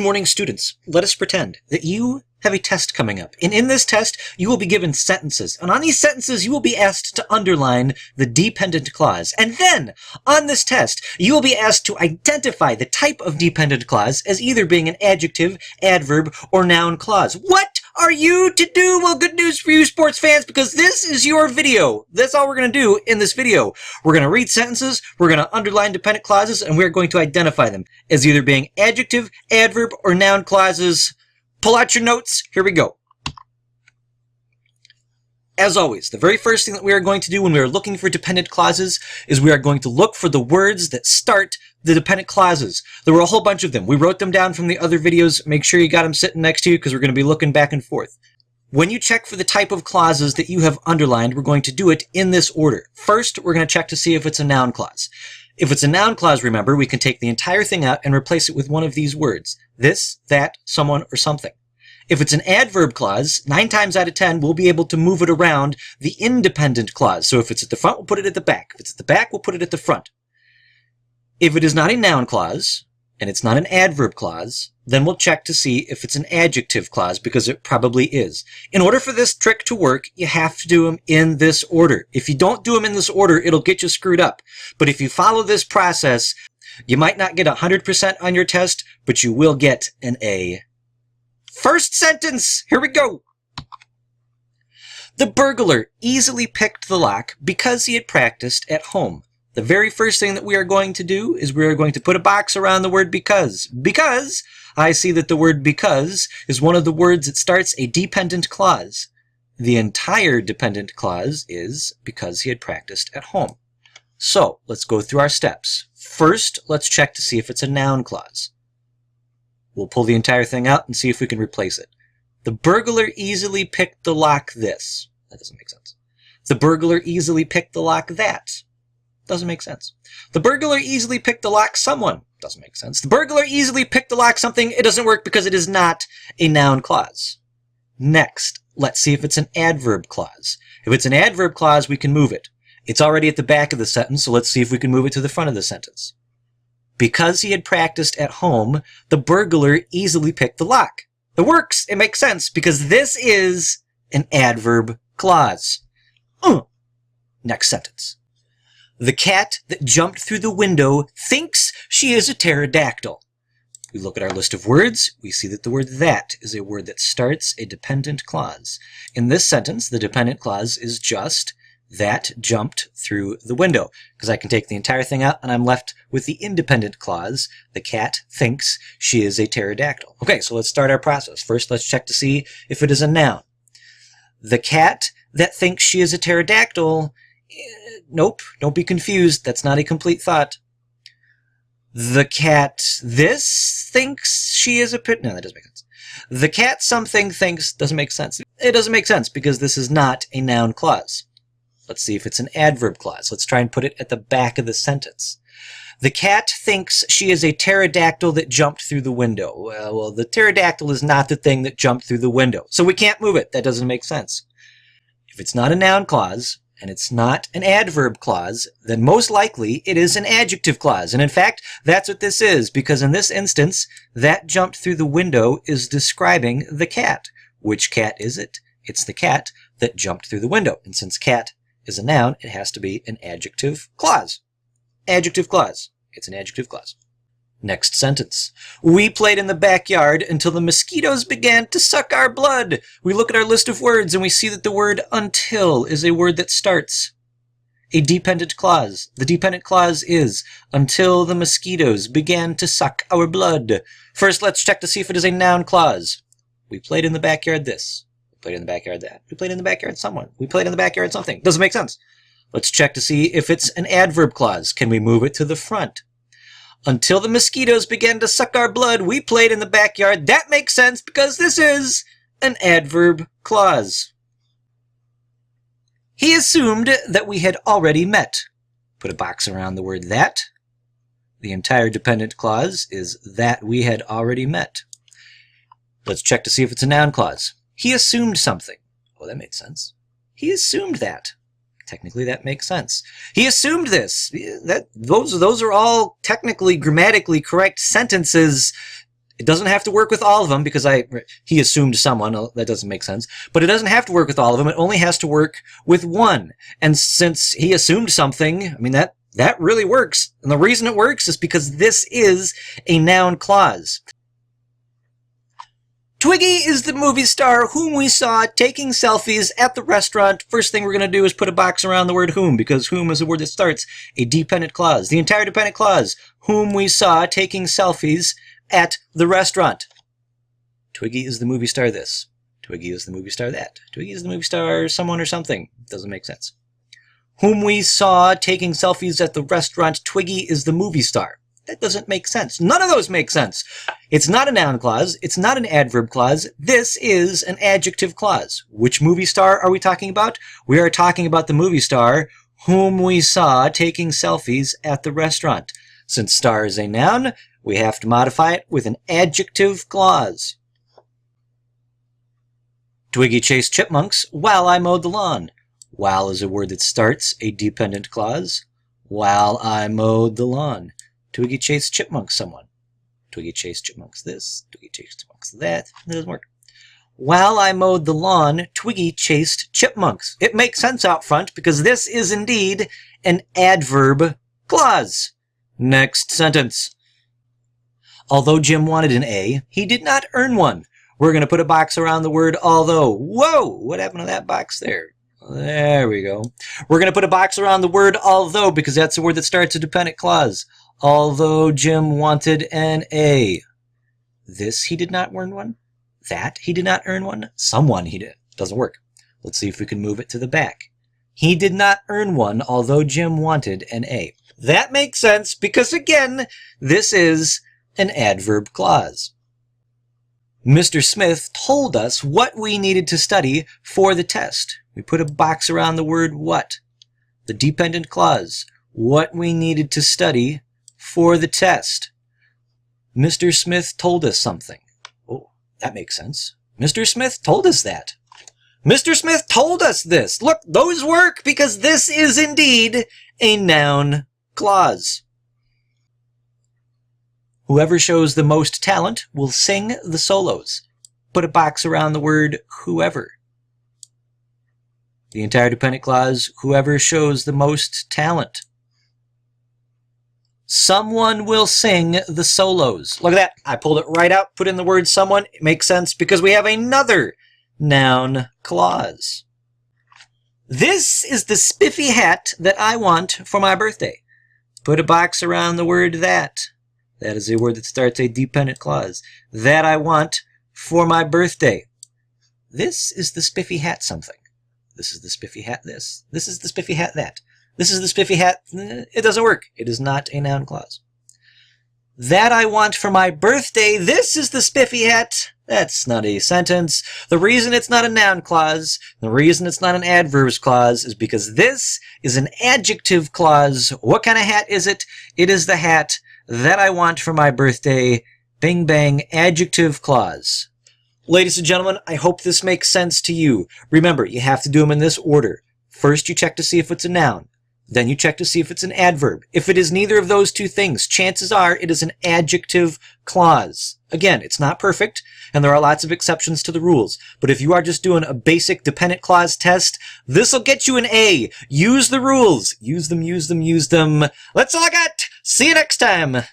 Good morning, students. Let us pretend that you have a test coming up. And in this test, you will be given sentences. And on these sentences, you will be asked to underline the dependent clause. And then, on this test, you will be asked to identify the type of dependent clause as either being an adjective, adverb, or noun clause. What are you to do? Well, good news for you sports fans, because this is your video. That's all we're going to do in this video. We're going to read sentences, we're going to underline dependent clauses, and we're going to identify them as either being adjective, adverb, or noun clauses. Pull out your notes. Here we go. As always, the very first thing that we are going to do when we are looking for dependent clauses is we are going to look for the words that start the dependent clauses. There were a whole bunch of them. We wrote them down from the other videos. Make sure you got them sitting next to you because we're going to be looking back and forth. When you check for the type of clauses that you have underlined, we're going to do it in this order. First, we're going to check to see if it's a noun clause. If it's a noun clause, remember, we can take the entire thing out and replace it with one of these words. This, that, someone, or something. If it's an adverb clause, 9 times out of 10, we'll be able to move it around the independent clause. So if it's at the front, we'll put it at the back. If it's at the back, we'll put it at the front. If it is not a noun clause, and it's not an adverb clause, then we'll check to see if it's an adjective clause, because it probably is. In order for this trick to work, you have to do them in this order. If you don't do them in this order, it'll get you screwed up. But if you follow this process, you might not get 100% on your test, but you will get an A. First sentence, here we go. The burglar easily picked the lock because he had practiced at home. The very first thing that we are going to do is we are going to put a box around the word because. Because I see that the word because is one of the words that starts a dependent clause. The entire dependent clause is because he had practiced at home. So let's go through our steps. First, let's check to see if it's a noun clause. We'll pull the entire thing out and see if we can replace it. The burglar easily picked the lock this. That doesn't make sense. The burglar easily picked the lock that. Doesn't make sense. The burglar easily picked the lock someone. Doesn't make sense. The burglar easily picked the lock something. It doesn't work because it is not a noun clause. Next, let's see if it's an adverb clause. If it's an adverb clause, we can move it. It's already at the back of the sentence, so let's see if we can move it to the front of the sentence. Because he had practiced at home, the burglar easily picked the lock. It works. It makes sense because this is an adverb clause. Next sentence. The cat that jumped through the window thinks she is a pterodactyl. We look at our list of words. We see that the word that is a word that starts a dependent clause. In this sentence, the dependent clause is just that jumped through the window, because I can take the entire thing out and I'm left with the independent clause. The cat thinks she is a pterodactyl. Okay, so let's start our process. First, let's check to see if it is a noun. The cat that thinks she is a pterodactyl. Nope, don't be confused. That's not a complete thought. The cat this thinks she is a pit. No, that doesn't make sense. The cat something thinks doesn't make sense. It doesn't make sense because this is not a noun clause. Let's see if it's an adverb clause. Let's try and put it at the back of the sentence. The cat thinks she is a pterodactyl that jumped through the window. Well, the pterodactyl is not the thing that jumped through the window, so we can't move it. That doesn't make sense. If it's not a noun clause, and it's not an adverb clause, then most likely it is an adjective clause. And in fact, that's what this is, because in this instance, that jumped through the window is describing the cat. Which cat is it? It's the cat that jumped through the window. And since cat is a noun, it has to be an adjective clause. Adjective clause. It's an adjective clause. Next sentence. We played in the backyard until the mosquitoes began to suck our blood. We look at our list of words and we see that the word until is a word that starts a dependent clause. The dependent clause is until the mosquitoes began to suck our blood. First, let's check to see if it is a noun clause. We played in the backyard this. We played in the backyard that. We played in the backyard someone. We played in the backyard something. Doesn't make sense. Let's check to see if it's an adverb clause. Can we move it to the front? Until the mosquitoes began to suck our blood, we played in the backyard. That makes sense because this is an adverb clause. He assumed that we had already met. Put a box around the word that. The entire dependent clause is that we had already met. Let's check to see if it's a noun clause. He assumed something. Oh, that makes sense. He assumed that. Technically, that makes sense. He assumed this. Those are all technically, grammatically correct sentences. It doesn't have to work with all of them because he assumed someone. That doesn't make sense. But it doesn't have to work with all of them. It only has to work with one. And since he assumed something, I mean, that really works. And the reason it works is because this is a noun clause. Twiggy is the movie star whom we saw taking selfies at the restaurant. First thing we're going to do is put a box around the word whom, because whom is a word that starts a dependent clause. The entire dependent clause, whom we saw taking selfies at the restaurant. Twiggy is the movie star this. Twiggy is the movie star that. Twiggy is the movie star someone or something. Doesn't make sense. Whom we saw taking selfies at the restaurant. Twiggy is the movie star. That doesn't make sense. None of those make sense. It's not a noun clause. It's not an adverb clause. This is an adjective clause. Which movie star are we talking about? We are talking about the movie star whom we saw taking selfies at the restaurant. Since star is a noun, we have to modify it with an adjective clause. Twiggy chased chipmunks while I mowed the lawn. While is a word that starts a dependent clause. While I mowed the lawn. Twiggy chased chipmunks someone. Twiggy chased chipmunks this. Twiggy chased chipmunks that. It doesn't work. While I mowed the lawn, Twiggy chased chipmunks. It makes sense out front because this is indeed an adverb clause. Next sentence. Although Jim wanted an A, he did not earn one. We're going to put a box around the word although. Whoa! What happened to that box there? There we go. We're going to put a box around the word although because that's a word that starts a dependent clause. Although Jim wanted an A. This he did not earn one. That he did not earn one. Someone he did. Doesn't work. Let's see if we can move it to the back. He did not earn one, although Jim wanted an A. That makes sense because, again, this is an adverb clause. Mr. Smith told us what we needed to study for the test. We put a box around the word what. The dependent clause. What we needed to study for the test. Mr. Smith told us something. Oh, that makes sense. Mr. Smith told us that. Mr. Smith told us this. Look, those work because this is indeed a noun clause. Whoever shows the most talent will sing the solos. Put a box around the word whoever. The entire dependent clause, whoever shows the most talent. Someone will sing the solos. Look at that. I pulled it right out, put in the word someone. It makes sense because we have another noun clause. This is the spiffy hat that I want for my birthday. Put a box around the word that. That is a word that starts a dependent clause. That I want for my birthday. This is the spiffy hat something. This is the spiffy hat this. This is the spiffy hat that. This is the spiffy hat. It doesn't work. It is not a noun clause. That I want for my birthday. This is the spiffy hat. That's not a sentence. The reason it's not a noun clause, the reason it's not an adverbs clause is because this is an adjective clause. What kind of hat is it? It is the hat that I want for my birthday. Bing bang, adjective clause. Ladies and gentlemen, I hope this makes sense to you. Remember, you have to do them in this order. First, you check to see if it's a noun. Then you check to see if it's an adverb. If it is neither of those two things, chances are it is an adjective clause. Again, it's not perfect, and there are lots of exceptions to the rules. But if you are just doing a basic dependent clause test, this will get you an A. Use the rules. Use them, use them, use them. That's all I got. See you next time.